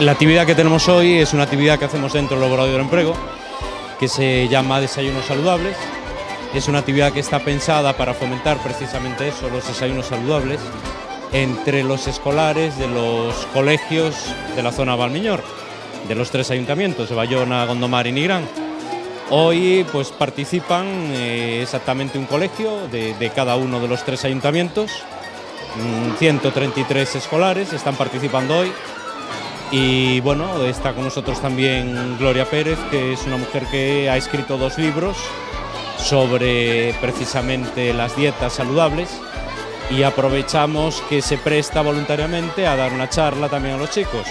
La actividad que tenemos hoy es una actividad que hacemos dentro del Laboratorio del Empleo, que se llama Desayunos Saludables. Es una actividad que está pensada para fomentar precisamente eso, los desayunos saludables, entre los escolares de los colegios de la zona de Valmiñor, de los 3 ayuntamientos, de Bayona, Gondomar y Nigrán. Hoy pues participan exactamente un colegio de cada uno de los 3 ayuntamientos, 133 escolares están participando hoy. Y bueno, está con nosotros también Gloria Pérez, que es una mujer que ha escrito 2 libros sobre precisamente las dietas saludables, y aprovechamos que se presta voluntariamente a dar una charla también a los chicos.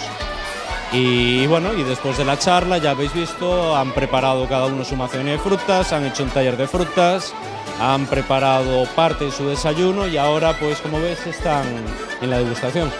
Y bueno, y después de la charla, ya habéis visto, han preparado cada uno su macedonía de frutas, han hecho un taller de frutas, han preparado parte de su desayuno y ahora, pues como ves, están en la degustación.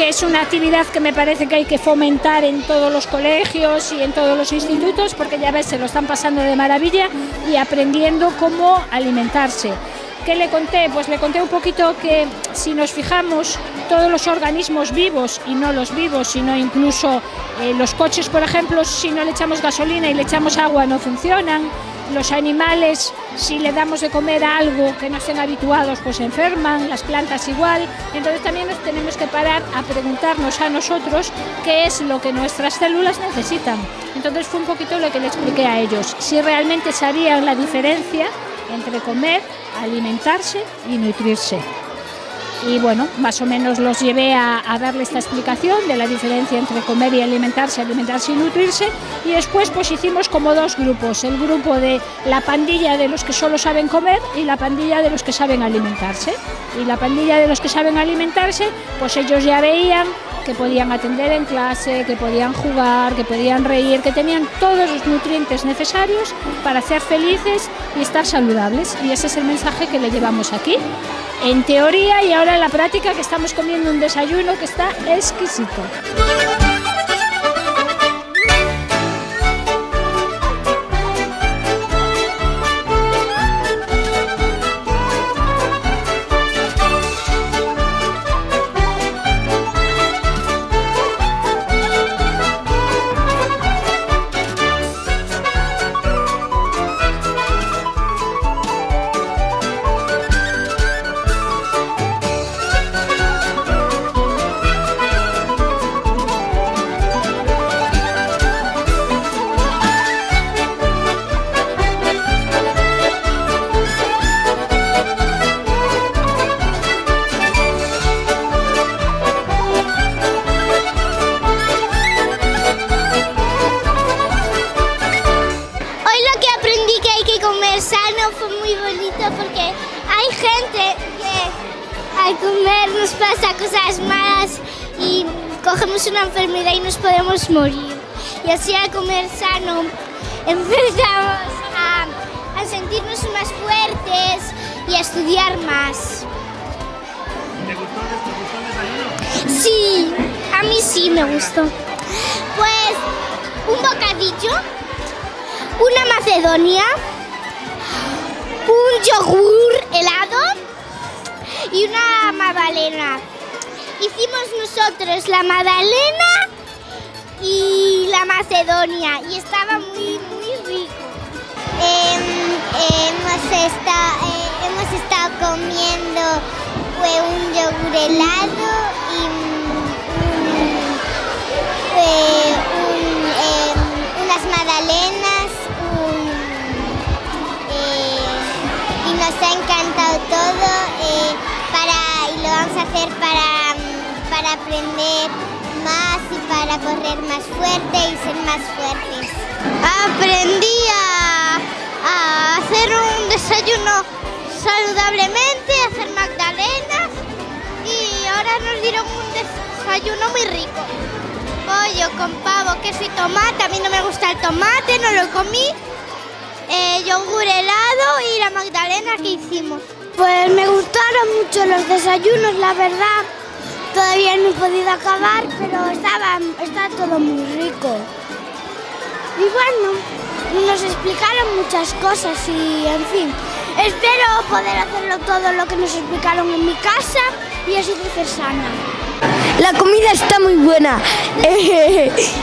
Es una actividad que me parece que hay que fomentar en todos los colegios y en todos los institutos, porque ya ves, se lo están pasando de maravilla y aprendiendo cómo alimentarse. ¿Qué le conté? Pues le conté un poquito que si nos fijamos, todos los organismos vivos, y no los vivos, sino incluso los coches, por ejemplo, si no le echamos gasolina y le echamos agua, no funcionan. Los animales, si le damos de comer algo que no estén habituados, pues se enferman, las plantas igual. Entonces también nos tenemos que parar a preguntarnos a nosotros qué es lo que nuestras células necesitan. Entonces fue un poquito lo que le expliqué a ellos, si realmente sabían la diferencia entre comer, alimentarse y nutrirse. Y bueno, más o menos los llevé a darle esta explicación de la diferencia entre comer y alimentarse y nutrirse, y después pues hicimos como 2 grupos, el grupo de la pandilla de los que solo saben comer y la pandilla de los que saben alimentarse. Y la pandilla de los que saben alimentarse, pues ellos ya veían que podían atender en clase, que podían jugar, que podían reír, que tenían todos los nutrientes necesarios para ser felices y estar saludables. Y ese es el mensaje que le llevamos aquí, en teoría, y ahora en la práctica, que estamos comiendo un desayuno que está exquisito. Fue muy bonito porque hay gente que al comer nos pasa cosas malas y cogemos una enfermedad y nos podemos morir. Y así al comer sano empezamos a sentirnos más fuertes y a estudiar más. ¿Te gustó el desayuno? Sí, a mí sí me gustó. Pues un bocadillo, una macedonia, un yogur helado y una magdalena. Hicimos nosotros la magdalena y la macedonia y estaba muy rico. Hemos estado comiendo un yogur helado y unas magdalenas y nos ha encantado todo y lo vamos a hacer para aprender más y para correr más fuerte y ser más fuertes. Aprendí a hacer un desayuno saludablemente, a hacer magdalenas y ahora nos dieron un desayuno muy rico. Pollo con pavo, queso y tomate. A mí no me gusta el tomate, no lo comí. Yogur helado y la magdalena que hicimos. Pues me gustaron mucho los desayunos, la verdad. Todavía no he podido acabar, pero está todo muy rico. Y bueno, nos explicaron muchas cosas y en fin. Espero poder hacerlo todo lo que nos explicaron en mi casa y así crecer sana. La comida está muy buena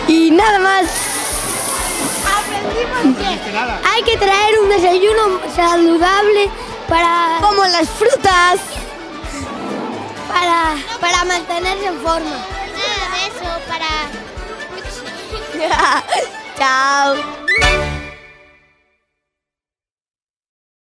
y nada más. Aprendimos que Hay que traer un desayuno saludable como las frutas para mantenerse en forma. nada de eso para... Chao.